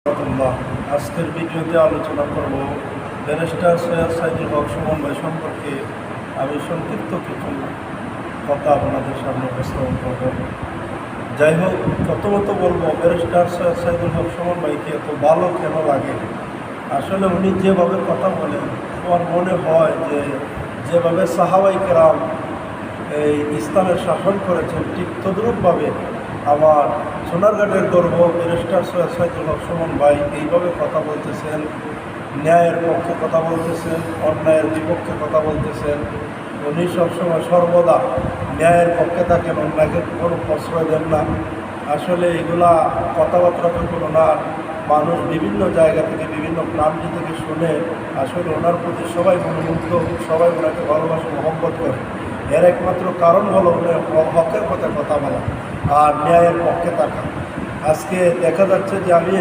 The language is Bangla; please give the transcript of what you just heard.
রহমতুল্লাহ। আজকের ভিডিওতে আলোচনা করব ব্যারিস্টার সৈয়দ সাইদুল হক সুমন ভাই সম্পর্কে। আমি সংক্ষিপ্ত কিছু কথা আপনাদের সামনে উপস্থাপন করব। যাই হোক, প্রথমত বলবো ব্যারিস্টার সৈয়দ সাইদুল হক সুমন ভাইকে এত ভালো কেন লাগে। আসলে উনি যেভাবে কথা বলেন, আমার মনে হয় যে যেভাবে সাহাবাই কেরাম এই ইসলামের শাসন করেছেন, ঠিক তদ্রূপভাবে আমার সোনারঘাটের গর্ব ব্যারিস্টার সৈয়দ সাইদুল হক সুমন ভাই এইভাবে কথা বলতেছেন, ন্যায়ের পক্ষে কথা বলতেছেন, অন্যায়ের বিপক্ষে কথা বলতেছেন। উনি সবসময় সর্বদা ন্যায়ের পক্ষে থাকেন, অন্যায়কে কোনো প্রশ্রয় দেন না। আসলে এগুলা কথাবার্তা যখন ওনার মানুষ বিভিন্ন জায়গা থেকে, বিভিন্ন প্রান্তি থেকে শুনে, আসলে ওনার প্রতি সবাই মনোমুগ্ধ, সবাই ওনাকে ভালোবাসে, মহব্বত করে। এর একমাত্র কারণ হলো উনি হকের পথে কথা বলা আর ন্যায়ের পক্ষে থাকা। আজকে দেখা যাচ্ছে যে আমি